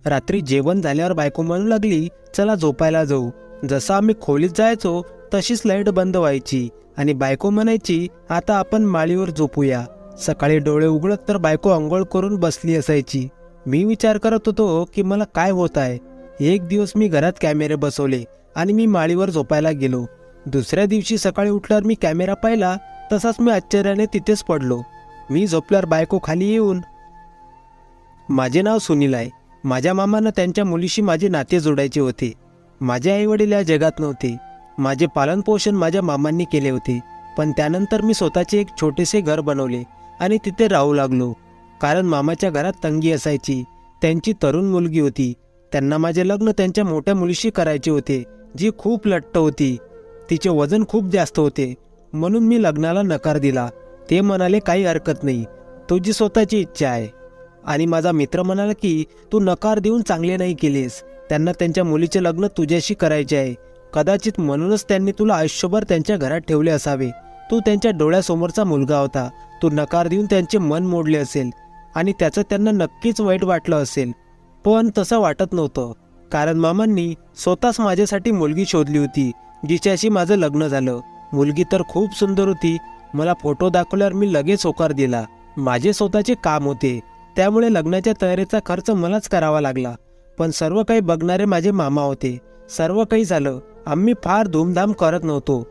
रात्री जेवण झाल्यावर बायको म्हणू लागली, चला झोपायला जाऊ. जसं आम्ही खोलीत जायचो तशीच लाईट बंद व्हायची आणि बायको म्हणायची, आता आपण माळीवर झोपूया. सकाळी डोळे उघडत तर बायको अंघोळ करून बसली असायची. मी विचार करत होतो की मला काय होत आहे. एक दिवस मी घरात कॅमेरे बसवले आणि मी माळीवर झोपायला गेलो. दुसऱ्या दिवशी सकाळी उठल्यावर मी कॅमेरा पाहिला, तसाच मी आश्चर्याने तिथेच पडलो. मी झोपल्यावर बायको खाली येऊन, माझे नाव सुनील आहे. माझ्या मामानं त्यांच्या मुलीशी माझे नाते जोडायचे होते. माझे आईवडील या जगात नव्हते. माझे पालनपोषण माझ्या मामांनी केले होते. पण त्यानंतर मी स्वतःचे एक छोटेसे घर बनवले आणि तिथे राहू लागलो. कारण मामाच्या घरात तंगी असायची. त्यांची तरुण मुलगी होती. त्यांना माझे लग्न त्यांच्या मोठ्या मुलीशी करायचे होते, जी खूप लट्ट होती. तिचे वजन खूप जास्त होते. म्हणून मी लग्नाला नकार दिला. ते म्हणाले, काही हरकत नाही, तुझी स्वतःची इच्छा आहे. आणि माझा मित्र म्हणाला की तू नकार देऊन चांगले नाही केलेस. त्यांना त्यांच्या मुलीचे लग्न तुझ्याशी करायचे आहे. कदाचित म्हणूनच त्यांनी तुला आयुष्यभर त्यांच्या घरात ठेवले असावे. तू त्यांच्या डोळ्यासमोरचा मुलगा होता. तू नकार देऊन त्यांचे मन मोडले असेल आणि त्याचं त्यांना नक्कीच वाईट वाटलं असेल. पण तसं वाटत नव्हतं, कारण मामांनी स्वतःच माझ्यासाठी मुलगी शोधली होती, जिच्याशी माझं लग्न झालं. मुलगी तर खूप सुंदर होती. मला फोटो दाखवल्यावर मी लगेच होकार दिला. माझे स्वतःचे काम होते, त्यामुळे लग्नाच्या तयारीचा खर्च मलाच करावा लागला. पण सर्व काही बघणारे माझे मामा होते. सर्व काही झालं. आम्ही फार धूमधाम करत नव्हतो.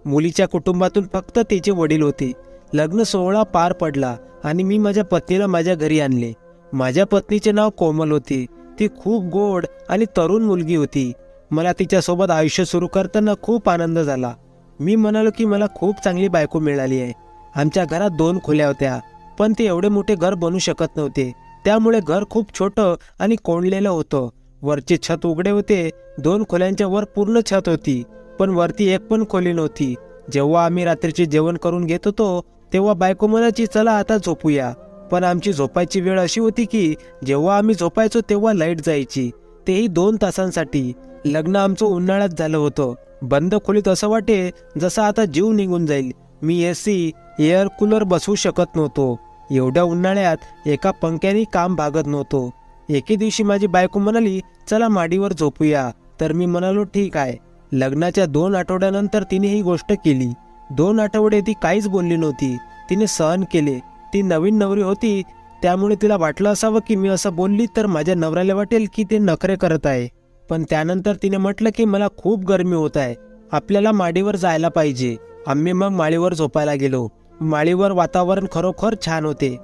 मुलीच्या कुटुंबातून फक्त तिचे वडील होते. लग्न सोहळा पार पडला आणि मी माझ्या पत्नीला माझ्या घरी आणले. माझ्या पत्नीचे नाव कोमल होते. ती खूप गोड आणि तरुण मुलगी होती. मला तिच्यासोबत आयुष्य सुरू करताना खूप आनंद झाला. मी म्हणालो की मला खूप चांगली बायको मिळाली आहे. आमच्या घरात 2 खोल्या होत्या, पण ते एवढे मोठे घर बनू शकत नव्हते. त्यामुळे घर खूप छोटं आणि कोंडलेलं होतं. वरचे छत उघडे होते. 2 खोल्यांच्या वर पूर्ण छत होती, पण वरती एक पण खोली नव्हती. जेव्हा आम्ही रात्रीचे जेवण करून घेत होतो तेव्हा बायको म्हणायची, चला आता झोपूया. पण आमची झोपायची वेळ अशी होती की जेव्हा आम्ही झोपायचो तेव्हा लाईट जायची, तेही 2 तासांसाठी. लग्न आमचं उन्हाळ्यात झालं होतं. बंद खोलीत असं वाटे जसं आता जीव निघून जाईल. मी एसी, एअर कूलर बसवू शकत नव्हतो. एवढ्या उन्हाळ्यात एका पंख्याने काम भागत नव्हतो. एके दिवशी माझी बायको म्हणाली, चला माडीवर झोपूया. तर मी म्हणालो, ठीक आहे. लग्नाच्या 2 आठवड्यानंतर तिने ही गोष्ट केली. 2 आठवडे ती काहीच बोलली नव्हती. तिने सहन केले. ती नवीन नवरी होती, त्यामुळे तिला वाटलं असावं की मी असं बोलली तर माझ्या नवऱ्याला वाटेल की ते नखरे करत आहे. पण त्यानंतर तिने म्हटलं की मला खूप गरमी होत आहे, आपल्याला माडीवर जायला पाहिजे. आम्ही मग माळीवर झोपायला गेलो. माळीवर वातावरण खरोखर छान होते.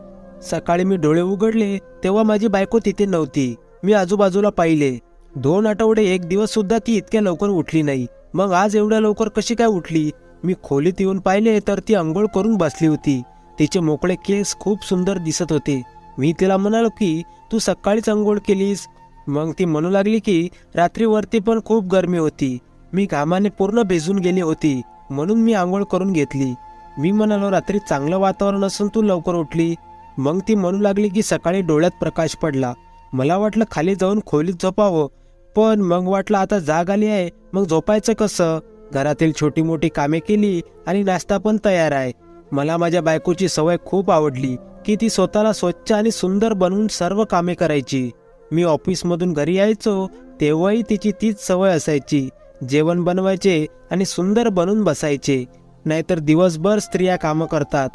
सकाळी मी डोळे उघडले तेव्हा माझी बायको तिथे नव्हती. मी आजूबाजूला पाहिले. 2 आठवडे, 1 दिवस सुद्धा ती इतक्या लवकर उठली नाही. मग आज एवढ्या लवकर कशी काय उठली? मी खोलीत येऊन पाहिले तर ती अंघोळ करून बसली होती. तिचे मोकळे केस खूप सुंदर दिसत होते. मी तिला म्हणालो की तू सकाळीच अंघोळ केलीस? मग ती म्हणू लागली की रात्रीवरती पण खूप गरमी होती. मी घामाने पूर्ण भिजून गेली होती, म्हणून मी आंघोळ करून घेतली. मी म्हणालो, रात्री चांगलं वातावरण असून तू लवकर उठली? मग ती म्हणू लागली की सकाळी डोळ्यात प्रकाश पडला. मला वाटलं खाली जाऊन खोलीत झोपावं, पण मग वाटलं आता जाग आली आहे, मग झोपायचं कसं? घरातील छोटी मोठी कामे केली आणि नाश्ता पण तयार आहे. मला माझ्या बायकोची सवय खूप आवडली की ती स्वतःला स्वच्छ आणि सुंदर बनवून सर्व कामे करायची. मी ऑफिसमधून घरी यायचो तेव्हाही तिची तीच सवय असायची. जेवण बनवायचे आणि सुंदर बनून बसायचे. नाहीतर दिवसभर स्त्रिया कामं करतात.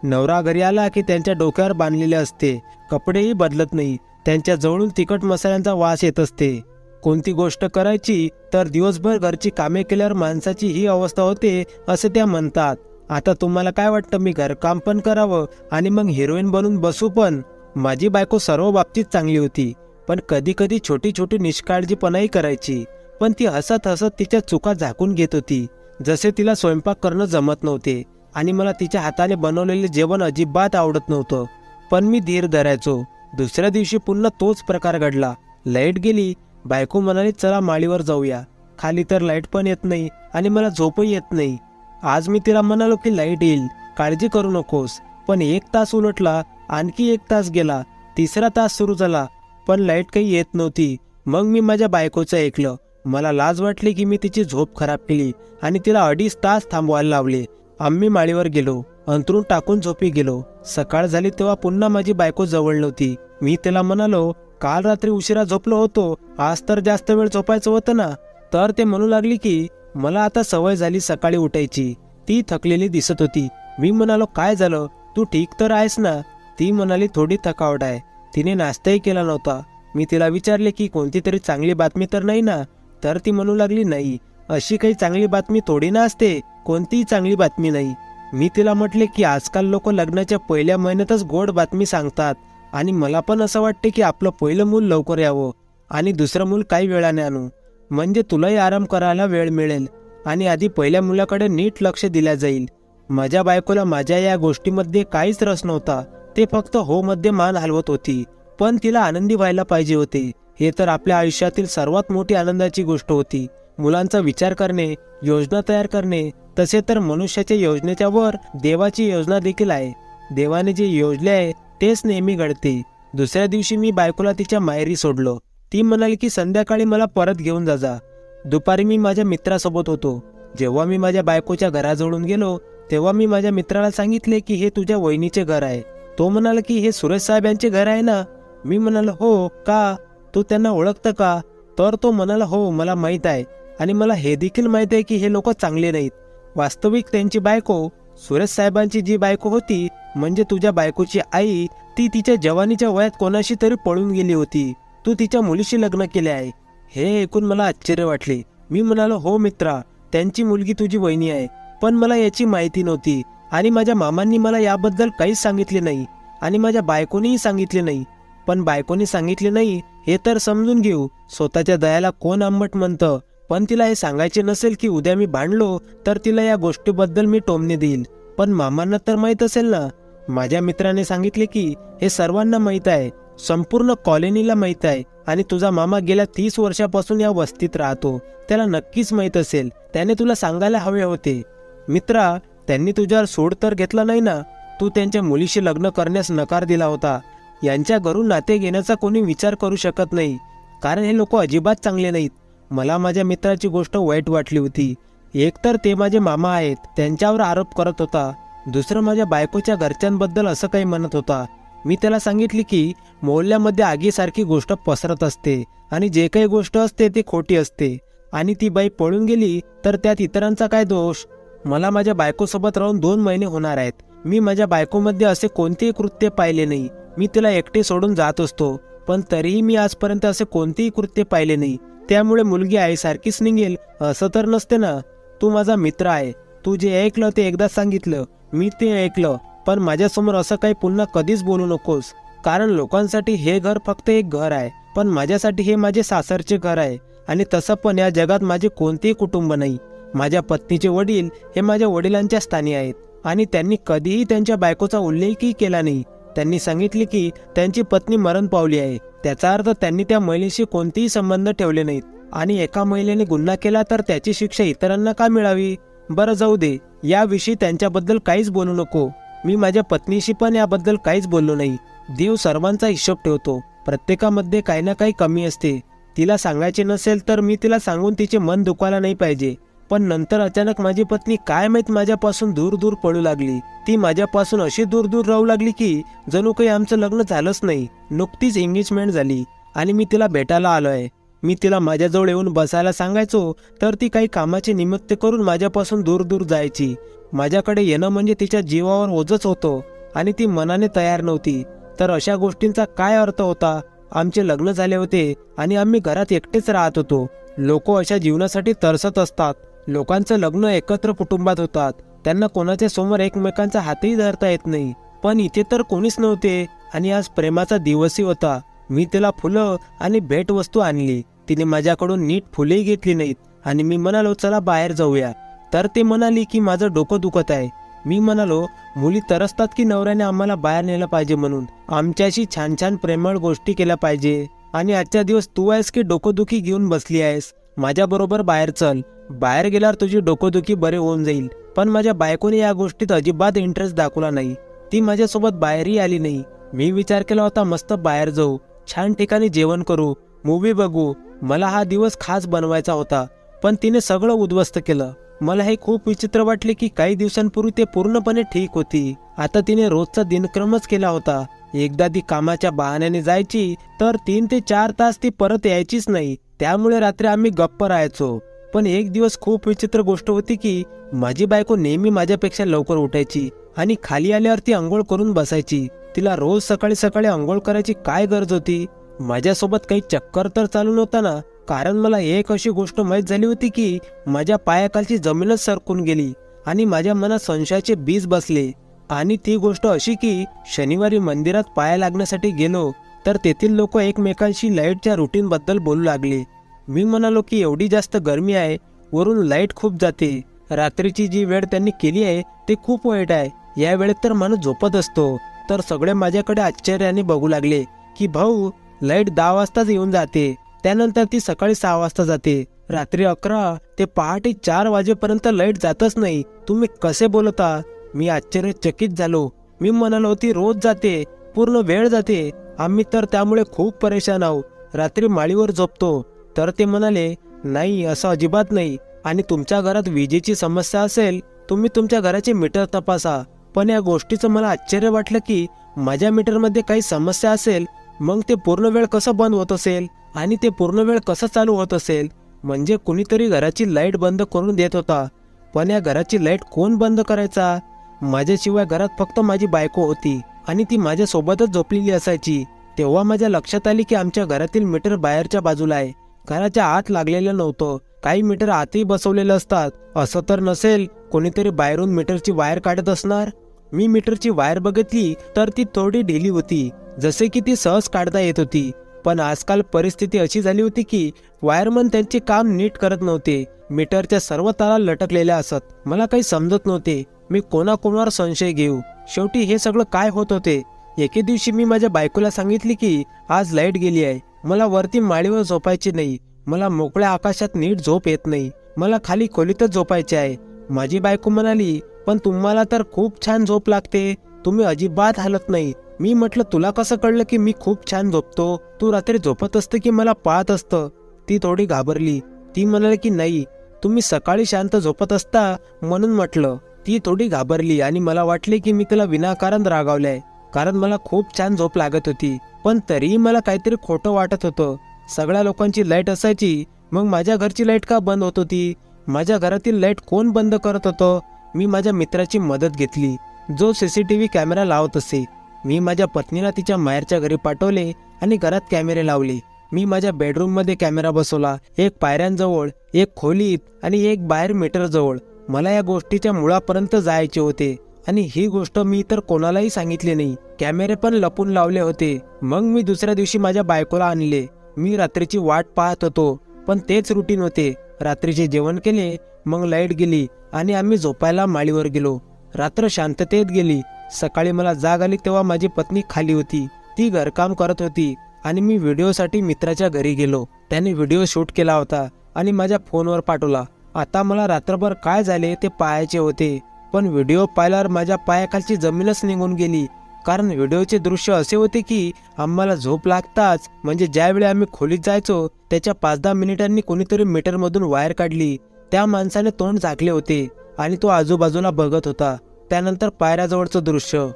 नवरा घरी आला की त्यांच्या डोक्यावर बांधलेले असते, कपडेही बदलत नाही. त्यांच्या जवळून तिखट मसाल्यांचा वास येत असते. कोणती गोष्ट करायची तर दिवसभर घरची कामे केल्यावर माणसाची ही अवस्था होते असे त्या म्हणतात. आता तुम्हाला काय वाटतं, मी घरकाम पण करावं आणि मग हिरोईन बनून बसू? पण माझी बायको सर्व बाबतीत चांगली होती, पण कधी कधी छोटी छोटी निष्काळजीपणाही करायची. पण ती हसत हसत तिच्या चुका झाकून घेत होती. जसे तिला स्वयंपाक करणं जमत नव्हते आणि मला तिच्या हाताने बनवलेले जेवण अजिबात आवडत नव्हतं. पण मी धीर धरायचो. दुसऱ्या दिवशी पुन्हा तोच प्रकार घडला. लाईट गेली. बायको म्हणाली, चला माळीवर जाऊया. खाली तर लाईट पण येत नाही आणि मला झोपही येत नाही. आज मी तिला म्हणालो की लाईट येईल, काळजी करू नकोस. पण 1 तास उलटला, आणखी 1 तास गेला, 3रा तास सुरू झाला, पण लाईट काही येत नव्हती. मग मी माझ्या बायकोचं ऐकलं. मला लाज वाटली की मी तिची झोप खराब केली आणि तिला 2.5 तास थांबवायला लावले. आम्ही माळीवर गेलो, अंथरूण टाकून झोपी गेलो. सकाळ झाली तेव्हा पुन्हा माझी बायको जवळ नव्हती. मी तिला म्हणालो, काल रात्री उशिरा झोपलो होतो, आज तर जास्त वेळ झोपायचं होतं ना. तर ते म्हणू लागली की मला आता सवय झाली सकाळी उठायची. ती थकलेली दिसत होती. मी म्हणालो काय झालं, तू ठीक तर आहेस ना. ती म्हणाली थोडी थकावट आहे. तिने नाश्ताही केला नव्हता. मी तिला विचारले की कोणती तरी चांगली बातमी तर नाही ना. तर ती म्हणू लागली नाही, अशी काही चांगली बातमी थोडी ना असते, कोणतीही चांगली बातमी नाही. मी तिला म्हटले की आजकाल लोक लग्नाच्या पहिल्या महिन्यातच गोड बातमी सांगतात आणि मला पण असं वाटते की आपलं पहिलं मूल लवकर यावं आणि दुसरं मूल काही वेळाने आणू, म्हणजे तुलाही आराम करायला वेळ मिळेल आणि आधी पहिल्या मुलाकडे नीट लक्ष दिल्या जाईल. माझ्या बायकोला माझ्या या गोष्टीमध्ये काहीच रस नव्हता. ते फक्त हो मध्ये मान हलवत होती. पण तिला आनंदी व्हायला पाहिजे होते. हे तर आपल्या आयुष्यातील सर्वात मोठी आनंदाची गोष्ट होती. मुलांचा विचार करणे, योजना तयार करणे, तसे तर मनुष्याच्या योजनेच्या वर देवाची योजना देखील आहे. देवाने जे योजले आहे तेच नेहमी घडते. दुसऱ्या दिवशी मी बायकोला तिच्या माहेरी सोडलो. ती म्हणाली की संध्याकाळी मला परत घेऊन जा. दुपारी मी माझ्या मित्रासोबत होतो. जेव्हा मी माझ्या बायकोच्या घराजवळून गेलो तेव्हा मी माझ्या मित्राला सांगितले की हे तुझ्या वहिनीचे घर आहे. तो म्हणाला की हे सुरेश साहेब यांचे घर आहे ना. मी म्हणालो हो का, तू त्यांना ओळखतं का. तर तो म्हणाला हो मला माहीत आहे आणि मला हे देखील माहीत आहे की हे लोक चांगले नाहीत. वास्तविक त्यांची बायको, सुरेश साहेबांची जी बायको होती म्हणजे तुझ्या बायकोची आई, ती तिच्या जवानीच्या वयात कोणाशी तरी पळून गेली होती. तू तिच्या मुलीशी लग्न केले आहे. हे ऐकून मला आश्चर्य वाटले. मी म्हणालो हो मित्रा, त्यांची मुलगी तुझी वहिनी आहे. पण मला याची माहिती नव्हती आणि माझ्या मामांनी मला याबद्दल काहीच सांगितले नाही आणि माझ्या बायकोनीही सांगितले नाही. पण बायकोनी सांगितले नाही हे तर समजून घेऊ. स्वतःच्या दयाला कोण आंबट म्हणतं. पण तिला हे सांगायचे नसेल की उद्या मी भांडलो तर तिला या गोष्टीबद्दल मी टोमणे देईल. पण मामांना तर माहीत असेल ना. माझ्या मित्राने सांगितले की हे सर्वांना माहीत आहे, संपूर्ण कॉलनीला माहीत आहे आणि तुझा मामा गेल्या 30 वर्षापासून या वस्तीत राहतो. त्याला नक्कीच माहीत असेल. त्याने तुला सांगायला हवे होते. मित्रा, त्यांनी तुझ्यावर सूड तर घेतला नाही ना. तू त्यांच्या मुलीशी लग्न करण्यास नकार दिला होता. यांच्या घरून नाते घेण्याचा कोणी विचार करू शकत नाही, कारण हे लोक अजिबात चांगले नाहीत. मला माझ्या मित्राची गोष्ट वाईट वाटली होती. एकतर ते माझे मामा आहेत, त्यांच्यावर आरोप करत होता. दुसरं माझ्या बायकोच्या घरच्यांबद्दल असं काही म्हणत होता. मी त्याला सांगितले की मोहल्ल्यामध्ये आगीसारखी गोष्ट पसरत असते आणि जे काही गोष्ट असते ती खोटी असते आणि ती बाई पळून गेली तर त्यात इतरांचा काय दोष. मला माझ्या बायकोसोबत राहून 2 महिने होणार आहेत. मी माझ्या बायकोमध्ये असे कोणतेही कृत्य पाहिले नाही. मी तिला एकटे सोडून जात असतो, पण तरीही मी आजपर्यंत असे कोणतेही कृत्य पाहिले नाही. त्यामुळे मुलगी आईसारखीच निघेल असं तर नसते ना. तू माझा मित्र आहे. तू जे ऐकलं ते एकदा सांगितलं, मी ते ऐकलं. पण माझ्यासमोर असं काही पुन्हा कधीच बोलू नकोस, कारण लोकांसाठी हे घर फक्त एक घर आहे, पण माझ्यासाठी हे माझे सासरचे घर आहे. आणि तसं पण या जगात माझे कोणतेही कुटुंब नाही. माझ्या पत्नीचे वडील हे माझ्या वडिलांच्या स्थानी आहेत आणि त्यांनी कधीही त्यांच्या बायकोचा उल्लेखही केला नाही. त्यांनी सांगितले की त्यांची पत्नी मरण पावली आहे. त्याचा अर्थ त्यांनी त्या महिलेशी कोणतेही संबंध ठेवले नाहीत. आणि एका महिलेने गुन्हा केला तर त्याची शिक्षा इतरांना का मिळावी. बरं जाऊ दे, याविषयी त्यांच्याबद्दल काहीच बोलू नको. मी माझ्या पत्नीशी पण याबद्दल काहीच बोललो नाही. देव सर्वांचा हिशोब ठेवतो. प्रत्येकामध्ये काही ना काही कमी असते. तिला सांगायचे नसेल तर मी तिला सांगून तिचे मन दुखायला नाही पाहिजे. पण नंतर अचानक माझी पत्नी काय माहीत माझ्यापासून दूर दूर पळू लागली. ती माझ्यापासून अशी दूर दूर राहू लागली की जणू काही आमचं लग्न झालंच नाही. नुकतीच एंगेजमेंट झाली आणि मी तिला भेटायला आलोय. मी तिला माझ्याजवळ येऊन बसायला सांगायचो तर ती काही कामाचे निमित्त करून माझ्यापासून दूर दूर जायची. माझ्याकडे येणं म्हणजे तिच्या जीवावर ओझच होतो आणि ती मनाने तयार नव्हती. तर अशा गोष्टींचा काय अर्थ होता. आमचे लग्न झाले होते आणि आम्ही घरात एकटेच राहत होतो. लोक अशा जीवनासाठी तरसत असतात. लोकांचं लग्न एकत्र कुटुंबात होतात. त्यांना कोणाच्या समोर एकमेकांचा हातही धरता येत नाही. पण इथे तर कोणीच नव्हते आणि आज प्रेमाचा दिवसही होता. मी तिला फुलं आणि भेटवस्तू आणली. तिने माझ्याकडून नीट फुलेही घेतली नाहीत आणि मी म्हणालो चला बाहेर जाऊया. तर ते म्हणाली की माझं डोकं दुखत आहे. मी म्हणालो मुली तरसतात की नवऱ्याने आम्हाला बाहेर नेलं पाहिजे म्हणून. आमच्याशी छान छान प्रेमळ गोष्टी केल्या पाहिजे. आणि आजच्या दिवस तू आहेस की डोकंदुखी घेऊन बसली आहेस. माझ्याबरोबर बाहेर चल. बाहेर गेल्यावर तुझी डोकंदुखी बरे होऊन जाईल. पण माझ्या बायकोने या गोष्टीत अजिबात इंटरेस्ट दाखवला नाही. ती माझ्यासोबत बाहेरही आली नाही. मी विचार केला होता मस्त बाहेर जाऊ, छान ठिकाणी जेवण करू, मूवी बघू. मला हा दिवस खास बनवायचा होता, पण तिने सगळं उद्ध्वस्त केलं. मला हे खूप विचित्र वाटले की काही दिवसांपूर्वी ते पूर्णपणे ठीक होती. आता तिने रोजचा दिनक्रमच केला होता. एकदा ती कामाच्या बहाण्याने जायची तर 3 ते 4 तास ती परत यायचीच नाही. त्यामुळे रात्री आम्ही गप्प राहायचो. पण एक दिवस खूप विचित्र गोष्ट होती की माझी बायको नेहमी माझ्यापेक्षा लवकर उठायची आणि खाली आल्यावर ती अंघोळ करून बसायची. तिला रोज सकाळी सकाळी अंघोळ करायची काय गरज होती? माझ्यासोबत काही चक्कर तर चालू नव्हता ना? कारण मला एक अशी गोष्ट माहीत झाली होती की माझ्या पायाखालची जमीनच सरकून गेली आणि माझ्या मनात संशयाचे बीज बसले. आणि ती गोष्ट अशी की शनिवारी मंदिरात पाया लागण्यासाठी गेलो तर तेथील लोक एकमेकांशी लाईटच्या रुटीन बद्दल बोलू लागले. मी म्हणालो की एवढी जास्त गरमी आहे, वरून लाईट खूप जाते. रात्रीची जी वेळ त्यांनी केली आहे ते खूप वाईट आहे. या वेळेत तर माणूस झोपत असतो. तर सगळे माझ्याकडे आश्चर्याने बघू लागले की भाऊ, लाईट 10 वाजताच येऊन जाते, त्यानंतर ती सकाळी 6 वाजता जाते. रात्री 11 ते पहाटे 4 वाजेपर्यंत लाईट जातच नाही. तुम्ही कसे बोलता? मी आश्चर्यचकित झालो. मी म्हणालो ती रोज जाते, पूर्ण वेळ जाते. आम्ही तर त्यामुळे खूप परेशान आहोत. रात्री माळीवर झोपतो. तर ते म्हणाले, नाही, असं अजिबात नाही. आणि तुमच्या घरात विजेची समस्या असेल, तुम्ही तुमच्या घराचे मीटर तपासा. पण या गोष्टीचं मला आश्चर्य वाटलं की माझ्या मीटरमध्ये काही समस्या असेल, मग ते पूर्ण वेळ कसं बंद होत असेल आणि ते पूर्ण वेळ कसं चालू होत असेल? म्हणजे कुणीतरी घराची लाईट बंद करून देत होता. पण या घराची लाईट कोण बंद करायचा? माझ्याशिवाय घरात फक्त माझी बायको होती आणि ती माझ्यासोबतच झोपलेली असायची. तेव्हा माझ्या लक्षात आली की आमच्या घरातील मीटर बाहेरच्या बाजूला आहे, घराच्या आत लागलेलं नव्हतं. काही मीटर आतही बसवलेलं असतात. असं तर नसेल कोणीतरी बाहेरून मीटरची वायर काढत असणार? मी मीटरची वायर बघितली तर ती थोडी ढिली होती, जसे की ती सहज काढता येत होती. पण आजकाल परिस्थिती अशी झाली होती की वायरमन त्यांचे काम नीट करत नव्हते. मीटरच्या सर्व तारा लटकलेल्या असत. मला काही समजत नव्हते. मी कोणाकोणावर संशय घेऊ? शेवटी हे सगळं काय होत होते? एके दिवशी मी माझ्या बायकोला सांगितले की आज लाईट गेली आहे, मला वरती माळीवर झोपायचे नाही, मला मोकळ्या आकाशात नीट झोप येत नाही, मला खाली खोलीतच झोपायचे आहे. माझी बायको म्हणाली, पण तुम्हाला तर खूप छान झोप लागते, तुम्ही अजिबात हालत नाही. मी म्हटलं, तुला कसं कळलं की मी खूप छान झोपतो? तू रात्री झोपत असतं की मला पाहत असतं? ती थोडी घाबरली. ती म्हणाली की नाही, तुम्ही सकाळी शांत झोपत असता म्हणून म्हटलं. ती थोडी घाबरली आणि मला वाटले की मी तिला विनाकारण रागावलंय, कारण मला खूप छान झोप लागत होती. पण तरीही मला काहीतरी खोटं वाटत होतं. सगळ्या लोकांची लाईट असायची, मग माझ्या घरची लाईट का बंद होत होती? माझ्या घरातील लाईट कोण बंद करत होतं? मी माझ्या मित्राची मदत घेतली, जो CCTV कॅमेरा लावत असे. मी माझ्या पत्नीला तिच्या माहेरच्या घरी पाठवले आणि घरात कॅमेरे लावले. मी माझ्या बेडरूममध्ये कॅमेरा बसवला, एक पायऱ्यांजवळ, एक खोलीत आणि एक बाहेर मीटरजवळ. मला या गोष्टीच्या मुळापर्यंत जायचे होते आणि ही गोष्ट मी तर कोणालाही सांगितली नाही. कॅमेरे पण लपून लावले होते. मग मी दुसऱ्या दिवशी माझ्या बायकोला आणले. मी रात्रीची वाट पाहत होतो, पण तेच रुटीन होते. रात्रीचे जेवण केले, मग लाईट गेली आणि आम्ही झोपायला माळीवर गेलो. रात्र शांततेत गेली. सकाळी मला जाग आली तेव्हा माझी पत्नी खाली होती. ती घरकाम करत होती आणि मी व्हिडिओसाठी मित्राच्या घरी गेलो. त्याने व्हिडिओ शूट केला होता आणि माझ्या फोनवर पाठवला. आता मला रात्रभर काय झाले ते पाहायचे होते, पण व्हिडिओ पाहिल्यावर माझ्या पायाखालची जमीनच निघून गेली. कारण व्हिडिओचे दृश्य असे होते की आम्हाला झोप लागताच, म्हणजे ज्यावेळी आम्ही खोलीत जायचो त्याच्या 5-10 मिनिटांनी कोणीतरी मीटरमधून वायर काढली. त्या माणसाने तोंड झाकले होते आणि तो आजूबाजूला बघत होता. त्यानंतर पायऱ्याजवळचं दृश्य.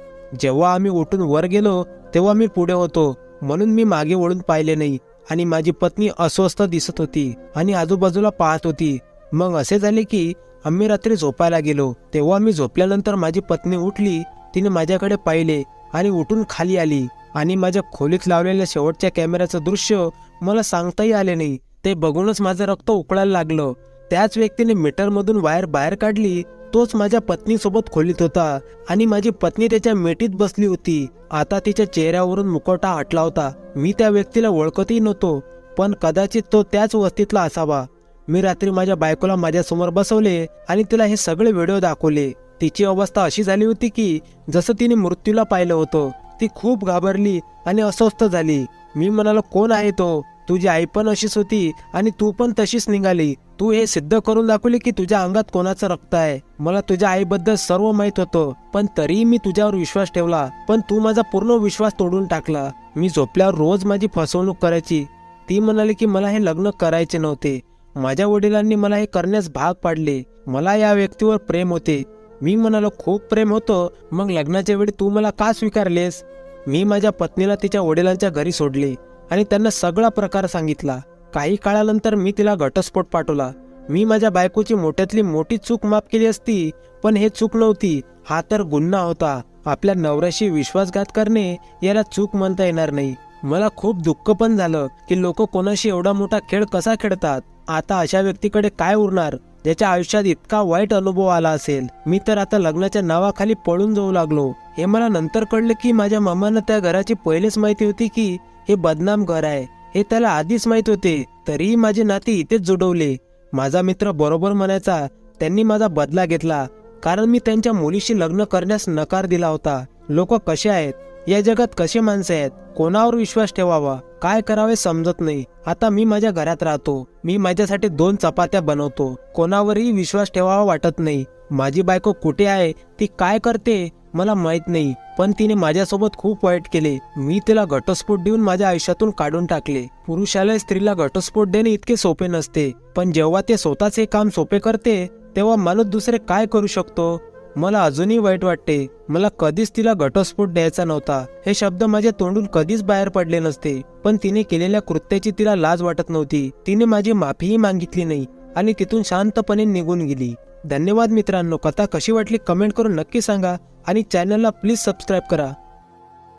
जेव्हा आम्ही उठून वर गेलो तेव्हा मी पुढे होतो, म्हणून मी मागे वळून पाहिले नाही. आणि माझी पत्नी अस्वस्थ दिसत होती आणि आजूबाजूला पाहत होती. मग असे झाले की आम्ही रात्री झोपायला गेलो. तेव्हा मी झोपल्यानंतर माझी पत्नी उठली. तिने माझ्याकडे पाहिले आणि उठून खाली आली आणि माझ्या खोलीत लावलेल्या शेवटच्या कॅमेऱ्याचं दृश्य मला सांगताही आले नाही. ते बघूनच माझं रक्त उकळायला लागलं. त्याच व्यक्तीने मीटरमधून वायर बाहेर काढली, तोच माझ्या पत्नीसोबत खोलीत होता आणि माझी पत्नी त्याच्या मिठीत बसली होती. आता तिच्या चेहऱ्यावरून मुखवटा हटला होता. मी त्या व्यक्तीला ओळखतही नव्हतो, पण कदाचित तो त्याच वस्तीतला असावा. मी रात्री माझ्या बायकोला माझ्यासमोर बसवले आणि तिला हे सगळे व्हिडिओ दाखवले. तिची अवस्था अशी झाली होती की जसं तिने मृत्यूला पाहिलं होतं. ती खूप घाबरली आणि अस्वस्थ झाली. मी म्हणालो, कोण आहे तो? तुझी आई पण अशीच होती आणि तू पण तशीच निघाली. तू हे सिद्ध करून दाखवले की तुझ्या अंगात कोणाचं रक्त आहे. मला तुझ्या आईबद्दल सर्व माहित होतं, पण तरीही मी तुझ्यावर विश्वास ठेवला. पण तू माझा पूर्ण विश्वास तोडून टाकला. मी झोपल्यावर रोज माझी फसवणूक करायची. ती म्हणाली की मला हे लग्न करायचे नव्हते. माझ्या वडिलांनी मला हे करण्यास भाग पाडले. मला या व्यक्तीवर प्रेम होते. मी म्हणालो, खूप प्रेम होतं, मग लग्नाच्या वेळी तू मला का स्वीकारलेस? मी माझ्या पत्नीला तिच्या वडिलांच्या घरी सोडले आणि त्यांना सगळा प्रकार सांगितला. काही काळानंतर मी तिला घटस्फोट पाठवला. मी माझ्या बायकोची मोठ्यातली मोठी चूक माफ केली असती, पण हे चूक नव्हती, हा तर गुन्हा होता. आपल्या नवऱ्याशी विश्वासघात करणे याला चूक म्हणता येणार नाही. मला खूप दुःख पण झालं की लोक कोणाशी एवढा मोठा खेळ कसा खेळतात. आता अशा व्यक्तीकडे काय उरणार ज्याच्या आयुष्यात इतका वाईट अनुभव आला असेल. मी तर आता लग्नाच्या नावाखाली पळून जाऊ लागलो. हे मला नंतर कळलं की माझ्या मामांना त्या घराची पहिलेच माहिती होती की हे बदनाम घर आहे. हे त्याला आधीच माहित होते, तरीही माझे नाते इथेच जुडवले. माझा मित्र बरोबर म्हणायचा, त्यांनी माझा बदला घेतला कारण मी त्यांच्या मुलीशी लग्न करण्यास नकार दिला होता. लोक कसे आहेत, या जगात कसे माणसे आहेत, कोणावर विश्वास ठेवावा, काय करावे समजत नाही. आता मी माझ्या घरात राहतो. मी माझ्यासाठी 2 चपात्या बनवतो. कोणावरही विश्वास ठेवावा वाटत नाही. माझी बायको कुठे आहे, ती काय करते मला माहित नाही, पण तिने माझ्यासोबत खूप वाईट केले. मी तिला घटस्फोट देऊन माझ्या आयुष्यातून काढून टाकले. पुरुषाला स्त्रीला घटस्फोट देणे इतके सोपे नसते, पण जेव्हा ते स्वतःच हे काम सोपे करते तेव्हा माणूस दुसरे काय करू शकतो. मला अजूनही वाईट वाटते. मला कधीच तिला घटस्फोट द्यायचा नव्हता. हे शब्द माझ्या तोंडून कधीच बाहेर पडले नसते, पण तिने केलेल्या कृत्याची तिला लाज वाटत नव्हती. तिने माझी माफीही मागितली नाही आणि तिथून शांतपणे निघून गेली. धन्यवाद मित्रांनो. कथा कशी वाटली कमेंट करून नक्की सांगा आणि चॅनलला प्लीज सबस्क्राईब करा.